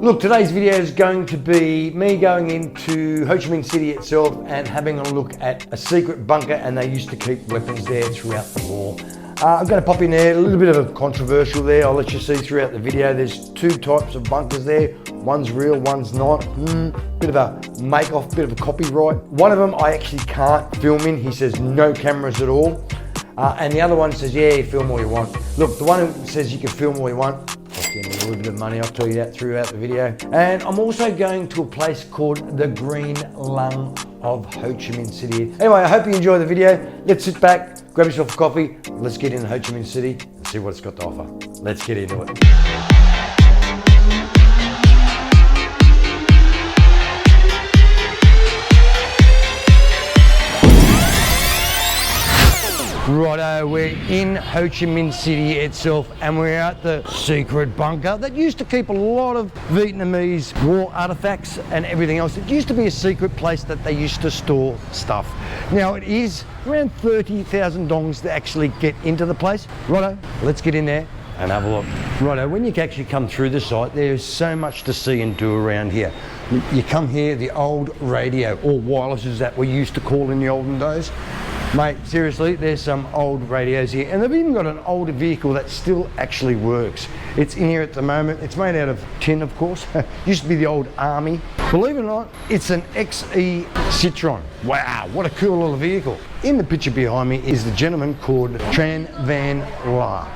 Look, today's video is going to be me going into Ho Chi Minh City itself and having a look at a secret bunker, and they used to keep weapons there throughout the war. I'm going to pop in there, a little bit of a controversial there, I'll let you see throughout the video. There's two types of bunkers there, one's real, one's not. Bit of a make-off, bit of a copyright. One of them I actually can't film in, he says no cameras at all. And the other one says, yeah, you film all you want. Look, the one who says you can film all you want, give me a little bit of money, I'll tell you that throughout the video. And I'm also going to a place called the Green Lung of Ho Chi Minh City. Anyway, I hope you enjoy the video. Let's sit back, grab yourself a coffee, let's get into Ho Chi Minh City and see what it's got to offer. Let's get into it. Righto, we're in Ho Chi Minh City itself and we're at the secret bunker that used to keep a lot of Vietnamese war artifacts and everything else. It used to be a secret place that they used to store stuff. Now it is around 30,000 dongs to actually get into the place. Righto, let's get in there and have a look. Righto, when you actually come through the site, there's so much to see and do around here. You come here, the old radio, or wireless as that we used to call in the olden days. Mate, seriously, there's some old radios here, and they've even got an older vehicle that still actually works. It's in here at the moment. It's made out of tin, of course. Used to be the old army. Believe it or not, it's an XE Citroen. Wow, what a cool little vehicle. In the picture behind me is the gentleman called Tran Van La.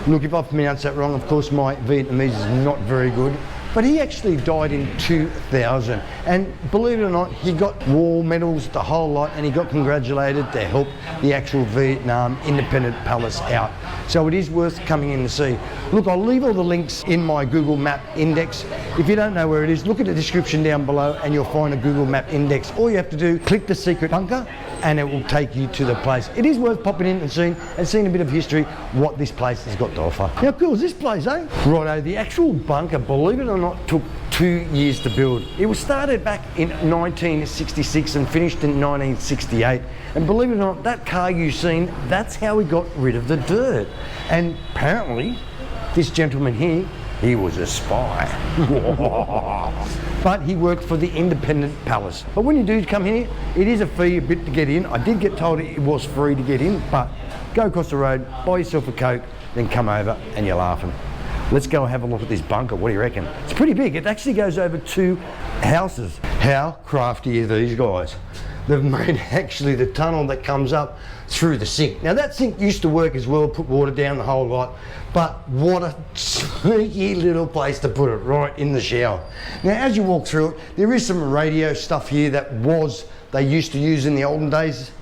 Look, if I've pronounced that wrong, of course my Vietnamese is not very good. But he actually died in 2000, and believe it or not, he got war medals, the whole lot, and he got congratulated to help the actual Vietnam Independent Palace out. So it is worth coming in to see. Look, I'll leave all the links in my Google Map index. If you don't know where it is, look at the description down below and you'll find a Google Map index. All you have to do, click the secret bunker and it will take you to the place. It is worth popping in and seeing a bit of history, what this place has got to offer. How cool is this place, eh? Righto, the actual bunker, believe it or not, took 2 years to build. It was started back in 1966 and finished in 1968. And believe it or not, that car you've seen, that's how we got rid of the dirt. And apparently, this gentleman here, he was a spy. But he worked for the Independent Palace. But when you do come here, it is a fee a bit to get in. I did get told it was free to get in, but go across the road, buy yourself a Coke, then come over and you're laughing. Let's go and have a look at this bunker. What do you reckon? It's pretty big. It actually goes over 2 houses. How crafty are these guys? They've made actually the tunnel that comes up through the sink. Now that sink used to work as well, put water down the whole lot, but what a sneaky little place to put it, right in the shower. Now as you walk through it, there is some radio stuff here that they used to use in the olden days.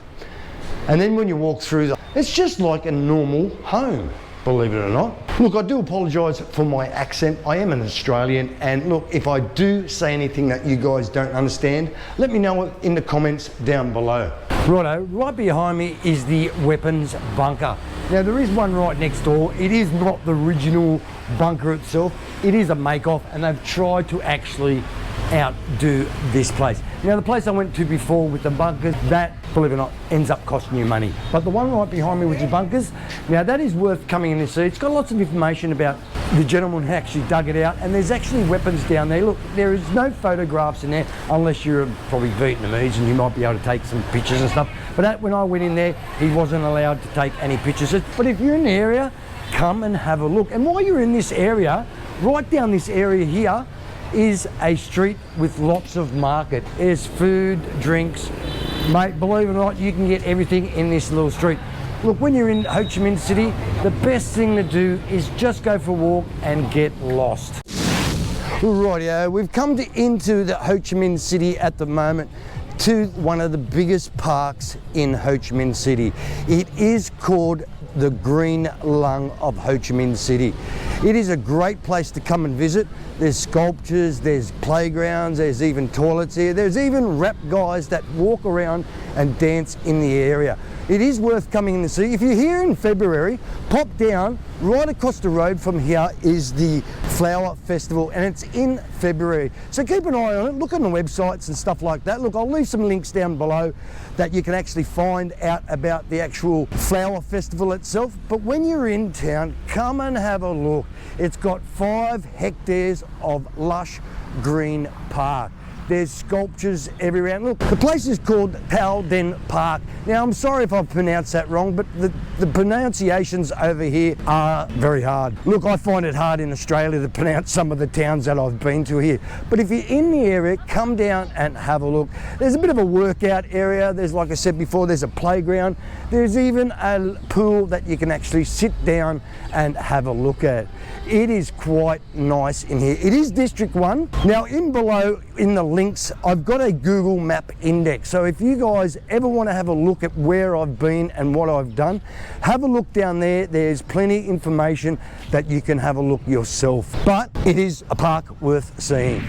And then when you walk through, it's just like a normal home, believe it or not. Look, I do apologise for my accent. I am an Australian, and look, if I do say anything that you guys don't understand, let me know it in the comments down below. Righto, right behind me is the weapons bunker. Now there is one right next door. It is not the original bunker itself. It is a make-off, and they've tried to actually outdo this place. Now the place I went to before with the bunkers, that, believe it or not, ends up costing you money. But the one right behind me with the bunkers, now that is worth coming in to see. It's got lots of information about the gentleman who actually dug it out, and there's actually weapons down there. Look, there is no photographs in there unless you're probably Vietnamese and you might be able to take some pictures and stuff. But when I went in there, he wasn't allowed to take any pictures. But if you're in the area, come and have a look. And while you're in this area, right down this area here, is a street with lots of market. There's food, drinks. Mate, believe it or not, you can get everything in this little street. Look, when you're in Ho Chi Minh City, the best thing to do is just go for a walk and get lost. Rightio, we've come into the Ho Chi Minh City at the moment to one of the biggest parks in Ho Chi Minh City. It is called the Green Lung of Ho Chi Minh City. It is a great place to come and visit. There's sculptures, there's playgrounds, there's even toilets here. There's even rap guys that walk around and dance in the area. It is worth coming in to see. If you're here in February, pop down, right across the road from here is the Flower Festival, and it's in February. So keep an eye on it, look on the websites and stuff like that. Look, I'll leave some links down below that you can actually find out about the actual Flower Festival itself. But when you're in town, come and have a look. It's got 5 hectares of lush green park. There's sculptures everywhere. Look, the place is called Palden Park. Now, I'm sorry if I've pronounced that wrong, but the pronunciations over here are very hard. Look, I find it hard in Australia to pronounce some of the towns that I've been to here. But if you're in the area, come down and have a look. There's a bit of a workout area. There's, like I said before, there's a playground. There's even a pool that you can actually sit down and have a look at. It is quite nice in here. It is District 1. Now, in below, in the links, I've got a Google Map index. So if you guys ever want to have a look at where I've been and what I've done, have a look down there. There's plenty of information that you can have a look yourself. But it is a park worth seeing.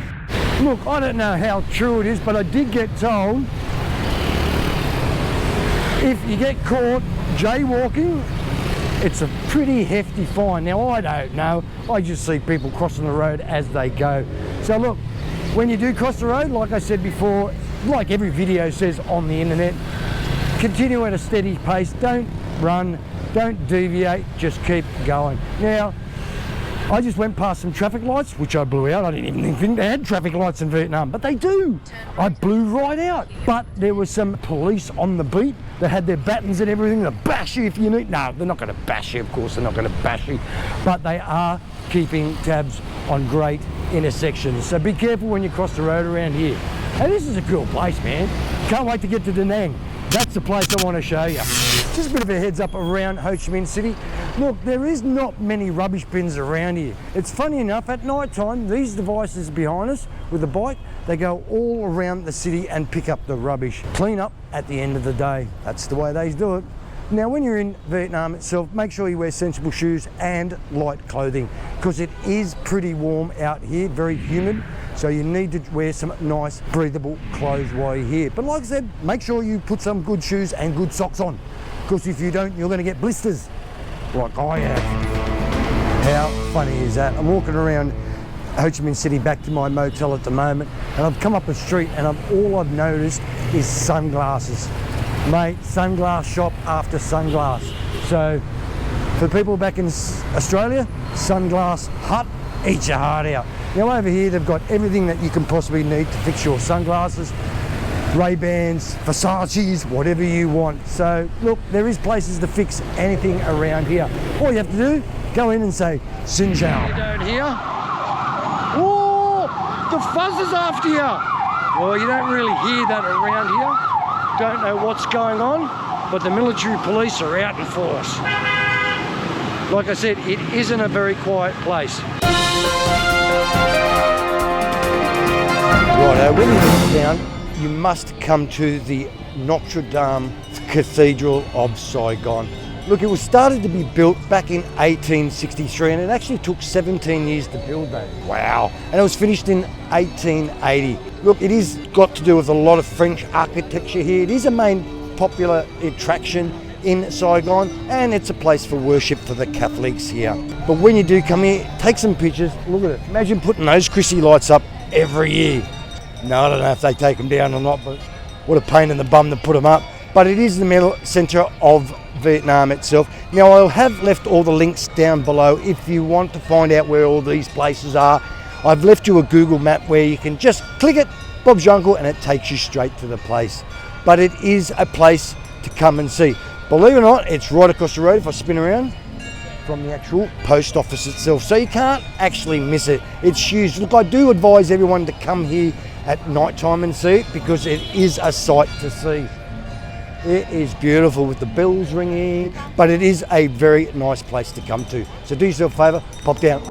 Look, I don't know how true it is, but I did get told if you get caught jaywalking, it's a pretty hefty fine. Now, I don't know. I just see people crossing the road as they go. So look, when you do cross the road, like I said before, like every video says on the internet, continue at a steady pace. Don't run, don't deviate, just keep going. Now, I just went past some traffic lights, which I blew out. I didn't even think they had traffic lights in Vietnam, but they do. I blew right out. But there was some police on the beat that had their batons and everything to bash you if you need. No, they're not going to bash you, of course they're not going to bash you, but they are keeping tabs on great intersections. So be careful when you cross the road around here. Hey, this is a cool place, man. Can't wait to get to Da Nang. That's the place I want to show you. Just a bit of a heads up around Ho Chi Minh City. Look, there is not many rubbish bins around here. It's funny enough, at night time, these devices behind us with the bike, they go all around the city and pick up the rubbish. Clean up at the end of the day. That's the way they do it. Now, when you're in Vietnam itself, make sure you wear sensible shoes and light clothing, because it is pretty warm out here, very humid. So you need to wear some nice breathable clothes while you're here. But like I said, make sure you put some good shoes and good socks on, because if you don't, you're going to get blisters like I have. How funny is that? I'm walking around Ho Chi Minh City back to my motel at the moment, and I've come up a street and all I've noticed is sunglasses. Mate, sunglass shop after sunglass. So for people back in Australia, sunglass hut, eat your heart out. Now over here they've got everything that you can possibly need to fix your sunglasses, Ray-Bans, Versace's, whatever you want. So look, there is places to fix anything around here. All you have to do, go in and say, Xin Chao. You don't hear? Oh, the fuzz is after you. Well, you don't really hear that around here. Don't know what's going on, but the military police are out in force. Like I said, it isn't a very quiet place. Righto, when you come down, you must come to the Notre Dame Cathedral of Saigon. Look, it was started to be built back in 1863, and it actually took 17 years to build that. Wow. And it was finished in 1880. Look, it is got to do with a lot of French architecture here. It is a main popular attraction in Saigon, and it's a place for worship for the Catholics here. But when you do come here, take some pictures. Look at it. Imagine putting those Chrissy lights up every year. No, I don't know if they take them down or not, but what a pain in the bum to put them up. But it is the middle centre of Vietnam itself. Now, I'll have left all the links down below if you want to find out where all these places are. I've left you a Google map where you can just click it, Bob's your uncle, and it takes you straight to the place. But it is a place to come and see. Believe it or not, it's right across the road if I spin around from the actual post office itself. So you can't actually miss it. It's huge. Look, I do advise everyone to come here at night time and see it, because it is a sight to see. It is beautiful with the bells ringing, but it is a very nice place to come to. So do yourself a favour, pop down.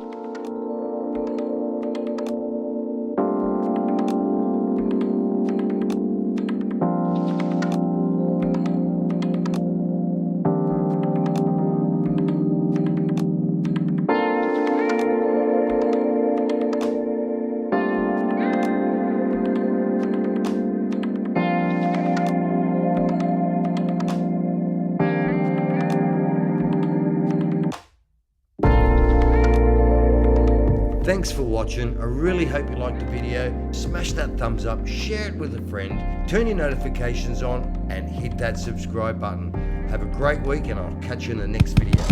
Thanks for watching. I really hope you liked the video. Smash that thumbs up, share it with a friend, turn your notifications on, and hit that subscribe button. Have a great week, and I'll catch you in the next video.